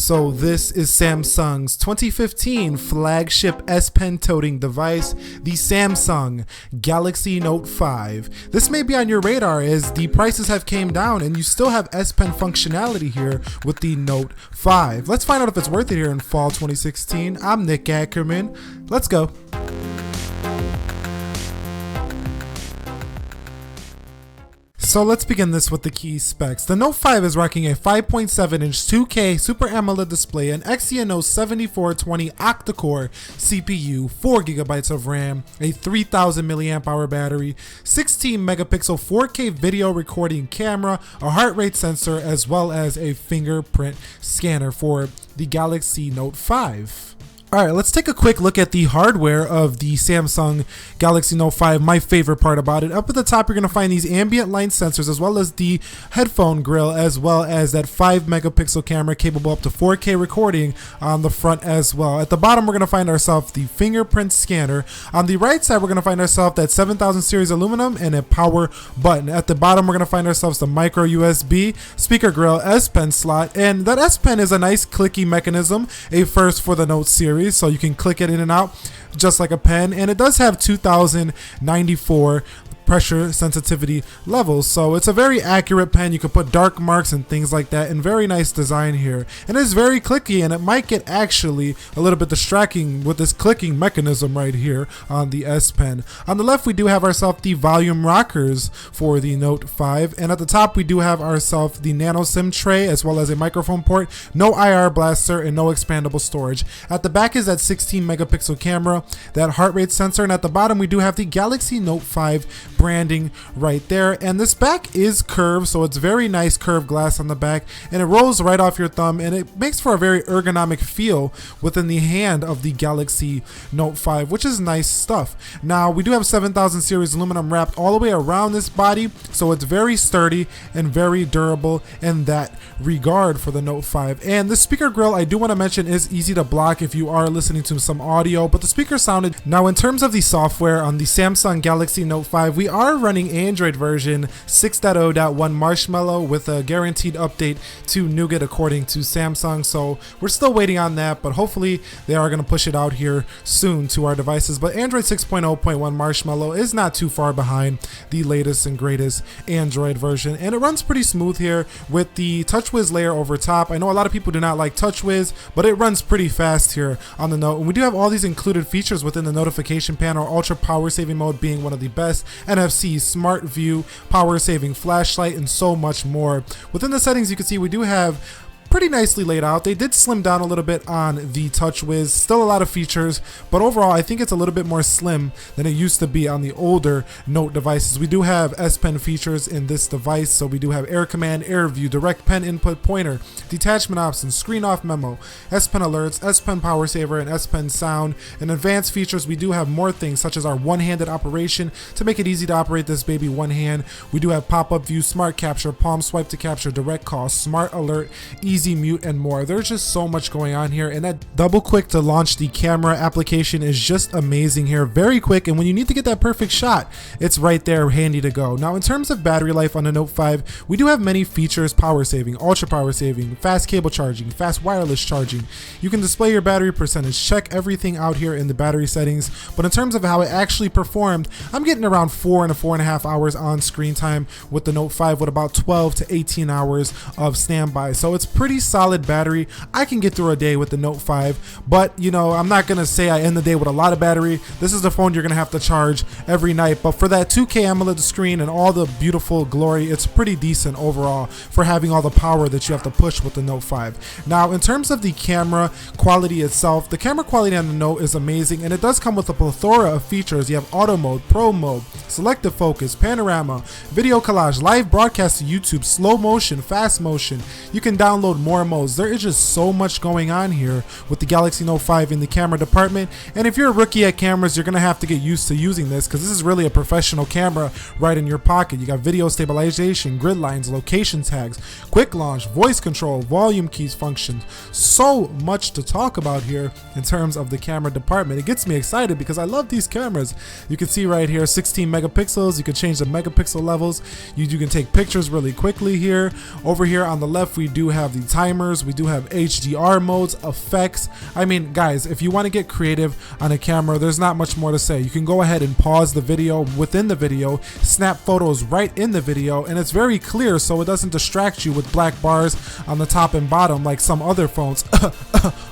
So this is Samsung's 2015 flagship S Pen toting device, the Samsung Galaxy Note 5. This may be on your radar as the prices have came down and you still have S Pen functionality here with the Note 5. Let's find out if it's worth it here in fall 2016. I'm Nick Ackerman. Let's go. So let's begin this with the key specs. The Note 5 is rocking a 5.7-inch 2K Super AMOLED display, an Exynos 7420 octa-core CPU, 4GB of RAM, a 3000 mAh battery, 16 megapixel 4K video recording camera, a heart rate sensor, as well as a fingerprint scanner for the Galaxy Note 5. Alright, let's take a quick look at the hardware of the Samsung Galaxy Note 5, my favorite part about it. Up at the top, you're going to find these ambient light sensors, as well as the headphone grill, as well as that 5 megapixel camera capable up to 4K recording on the front as well. At the bottom, we're going to find ourselves the fingerprint scanner. On the right side, we're going to find ourselves that 7000 series aluminum and a power button. At the bottom, we're going to find ourselves the micro USB, speaker grill, S Pen slot, and that S Pen is a nice clicky mechanism, a first for the Note series. So you can click it in and out just like a pen, and it does have 2094 pressure sensitivity levels, so it's a very accurate pen. You can put dark marks and things like that, and very nice design here, and it's very clicky, and it might get actually a little bit distracting with this clicking mechanism right here on the S Pen. On the left, we do have ourselves the volume rockers for the Note 5, and at the top we do have ourselves the nano SIM tray, as well as a microphone port, no IR blaster, and no expandable storage. At the back is that 16 megapixel camera, that heart rate sensor, and at the bottom we do have the Galaxy Note 5 branding right there, and this back is curved, so it's very nice curved glass on the back, and it rolls right off your thumb, and it makes for a very ergonomic feel within the hand of the Galaxy Note 5, which is nice stuff. Now, we do have 7000 series aluminum wrapped all the way around this body, so it's very sturdy and very durable in that regard for the Note 5. And the speaker grill, I do want to mention, is easy to block if you are listening to some audio, but the speaker sounded. Now, in terms of the software on the Samsung Galaxy Note 5, we are running Android version 6.0.1 Marshmallow with a guaranteed update to Nougat according to Samsung, so we're still waiting on that, but hopefully they are going to push it out here soon to our devices. But Android 6.0.1 Marshmallow is not too far behind the latest and greatest Android version, and it runs pretty smooth here with the TouchWiz layer over top. I know a lot of people do not like TouchWiz, but it runs pretty fast here on the Note, and we do have all these included features within the notification panel, ultra power saving mode being one of the best, NFC, smart view, power saving flashlight, and so much more. Within the settings, you can see we do have pretty nicely laid out. They did slim down a little bit on the TouchWiz, still a lot of features, but overall I think it's a little bit more slim than it used to be on the older Note devices. We do have S Pen features in this device, so we do have Air Command, Air View, Direct Pen Input Pointer, Detachment Options, Screen Off Memo, S Pen Alerts, S Pen Power Saver, and S Pen Sound. In advanced features, we do have more things such as our one-handed operation to make it easy to operate this baby one hand. We do have Pop-Up View, Smart Capture, Palm Swipe to capture, Direct Call, Smart Alert, Easy Mute, and more. There's just so much going on here, and that double click to launch the camera application is just amazing here. Very quick, and when you need to get that perfect shot, it's right there handy to go. Now, in terms of battery life on the Note 5, we do have many features: power saving, ultra power saving, fast cable charging, fast wireless charging. You can display your battery percentage, check everything out here in the battery settings, but in terms of how it actually performed, I'm getting around 4 to 4.5 hours on screen time with the Note 5, with about 12 to 18 hours of standby, so it's pretty solid battery. I can get through a day with the Note 5, but you know, I'm not gonna say I end the day with a lot of battery. This is the phone you're gonna have to charge every night, but for that 2K AMOLED screen and all the beautiful glory, it's pretty decent overall for having all the power that you have to push with the Note 5. Now, in terms of the camera quality itself, the camera quality on the Note is amazing, and it does come with a plethora of features. You have auto mode, pro mode, selective focus, panorama, video collage, live broadcast to YouTube, slow motion, fast motion. You can download more modes. There is just so much going on here with the Galaxy Note 5 in the camera department, and if you're a rookie at cameras, you're gonna have to get used to using this, because this is really a professional camera right in your pocket. You got video stabilization, grid lines, location tags, quick launch, voice control, volume keys functions. So much to talk about here in terms of the camera department. It gets me excited because I love these cameras. You can see right here 16 megapixels. You can change the megapixel levels. You can take pictures really quickly here. Over here on the left, we do have the the timers, we do have HDR modes, effects. I mean, guys, if you want to get creative on a camera, there's not much more to say. You can go ahead and pause the video within the video, snap photos right in the video, and it's very clear so it doesn't distract you with black bars on the top and bottom like some other phones.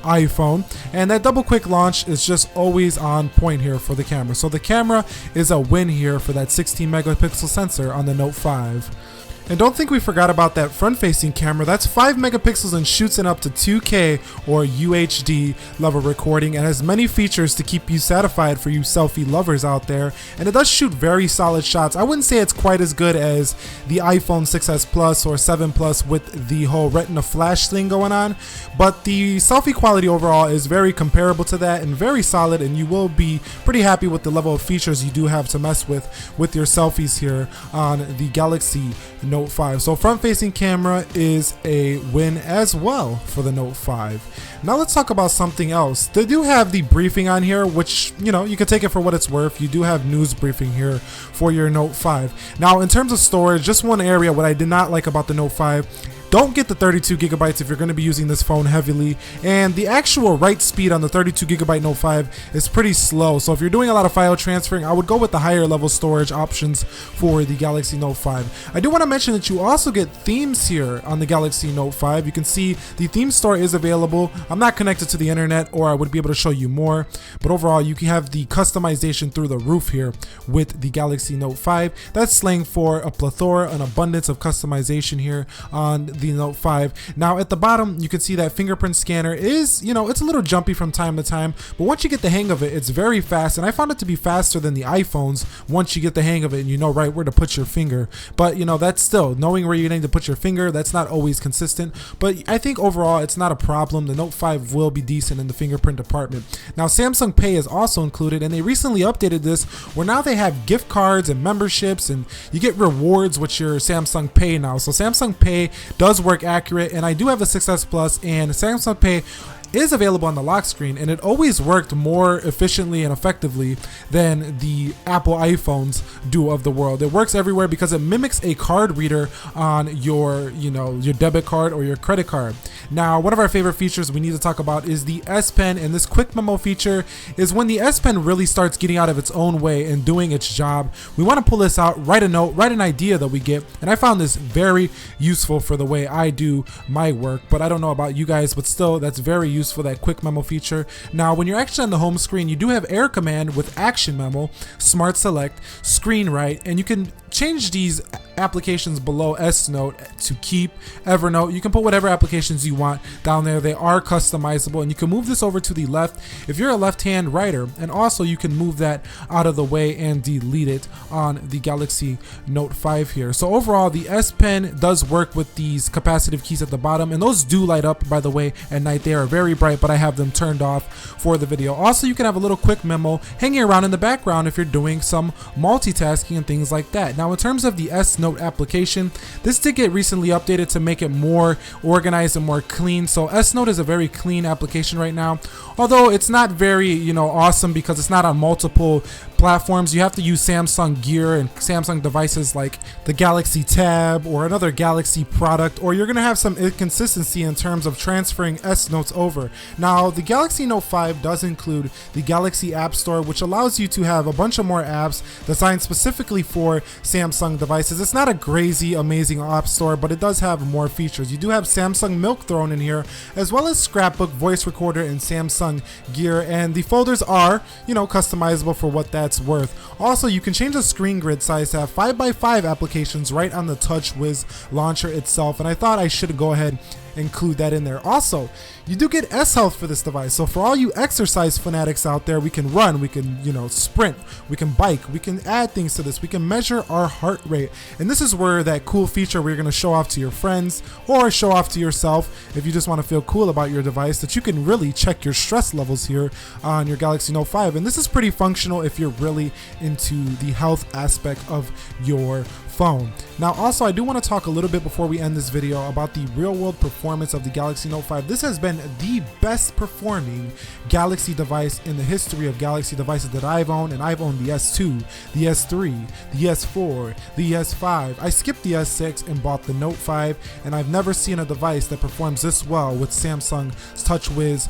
iPhone. And that double quick launch is just always on point here for the camera. So the camera is a win here for that 16 megapixel sensor on the Note 5. And don't think we forgot about that front-facing camera. That's 5 megapixels and shoots in up to 2K or UHD level recording, and has many features to keep you satisfied for you selfie lovers out there. And it does shoot very solid shots. I wouldn't say it's quite as good as the iPhone 6s Plus or 7 Plus with the whole Retina flash thing going on, but the selfie quality overall is very comparable to that and very solid, and you will be pretty happy with the level of features you do have to mess with your selfies here on the Galaxy Note 5. So front-facing camera is a win as well for the Note 5. Now let's talk about something else. They do have the briefing on here, which, you know, you can take it for what it's worth. You do have news briefing here for your Note 5. Now in terms of storage, just one area what I did not like about the Note 5, don't get the 32 gigabytes if you're going to be using this phone heavily, and the actual write speed on the 32 gigabyte Note 5 is pretty slow. So if you're doing a lot of file transferring, I would go with the higher level storage options for the Galaxy Note 5. I do want to mention that you also get themes here on the Galaxy Note 5. You can see the theme store is available. I'm not connected to the internet, or I would be able to show you more, but overall you can have the customization through the roof here with the Galaxy Note 5. That's slang for a plethora, an abundance of customization here on the Note 5. Now at the bottom you can see that fingerprint scanner is, you know, it's a little jumpy from time to time, but once you get the hang of it, it's very fast, and I found it to be faster than the iPhones once you get the hang of it and you know right where to put your finger. But you know, that's still knowing where you need to put your finger, that's not always consistent, but I think overall it's not a problem. The Note 5 will be decent in the fingerprint department. Now Samsung Pay is also included, and they recently updated this where now they have gift cards and memberships, and you get rewards with your Samsung Pay now. So Samsung Pay does work accurate, and I do have the 6s Plus, and Samsung Pay is available on the lock screen, and it always worked more efficiently and effectively than the Apple iPhones do of the world. It works everywhere because it mimics a card reader on your, you know, your debit card or your credit card. Now, one of our favorite features we need to talk about is the S Pen, and this quick memo feature is when the S Pen really starts getting out of its own way and doing its job. We want to pull this out, write a note, write an idea that we get, and I found this very useful for the way I do my work, but I don't know about you guys, but still, that's very useful, that quick memo feature. Now when you're actually on the home screen, you do have Air Command with Action Memo, Smart Select, Screen Write, and you can change these applications below S Note to Keep, Evernote. You can put whatever applications you want down there. They are customizable, and you can move this over to the left if you're a left-hand writer, and also you can move that out of the way and delete it on the Galaxy Note 5 here. So overall, the S Pen does work with these capacitive keys at the bottom, and those do light up, by the way, at night. They are very bright, but I have them turned off for the video. Also, you can have a little quick memo hanging around in the background if you're doing some multitasking and things like that. Now in terms of the S Note application, this did get recently updated to make it more organized and more clean. So S Note is a very clean application right now, although it's not very, you know, awesome because it's not on multiple platforms. You have to use Samsung gear and Samsung devices like the Galaxy Tab or another Galaxy product, or you're gonna have some inconsistency in terms of transferring S Notes over. Now the Galaxy Note 5 does include the Galaxy App Store, which allows you to have a bunch of more apps designed specifically for Samsung devices. It's not a crazy amazing app store, but it does have more features. You do have Samsung Milk thrown in here, as well as Scrapbook, Voice Recorder, and Samsung Gear, and the folders are, you know, customizable for what that's worth. Also, you can change the screen grid size to have 5x5 applications right on the TouchWiz launcher itself, and I thought I should go ahead include that in there. Also, you do get S Health for this device, so for all you exercise fanatics out there, we can run, we can, you know, sprint, we can bike, we can add things to this, we can measure our heart rate, and this is where that cool feature where you're going to show off to your friends or show off to yourself if you just want to feel cool about your device, that you can really check your stress levels here on your Galaxy Note 5, and this is pretty functional if you're really into the health aspect of your phone. Now also I do want to talk a little bit before we end this video about the real world performance of the Galaxy Note 5. This has been the best performing Galaxy device in the history of Galaxy devices that I've owned, and I've owned the S2, the S3, the S4, the S5. I skipped the S6 and bought the Note 5, and I've never seen a device that performs this well with Samsung's TouchWiz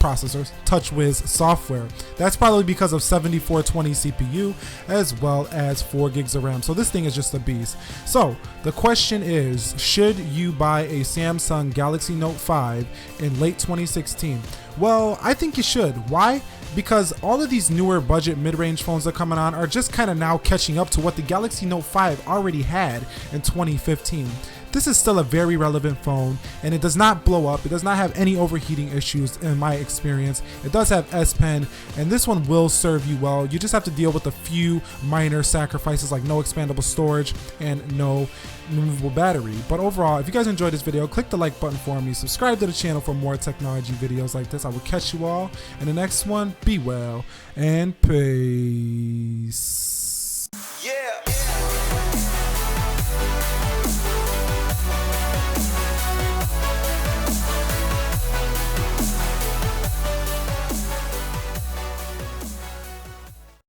TouchWiz software. That's probably because of 7420 CPU as well as 4 gigs of RAM. So this thing is just a beast. So the question is, should you buy a Samsung Galaxy Note 5 in late 2016? Well, I think you should. Why? Because all of these newer budget mid-range phones that are coming on are just kind of now catching up to what the Galaxy Note 5 already had in 2015. This is still a very relevant phone, and it does not blow up. It does not have any overheating issues in my experience. It does have S Pen, and this one will serve you well. You just have to deal with a few minor sacrifices like no expandable storage and no removable battery. But overall, if you guys enjoyed this video, click the like button for me, subscribe to the channel for more technology videos like this. I will catch you all in the next one. Be well and peace.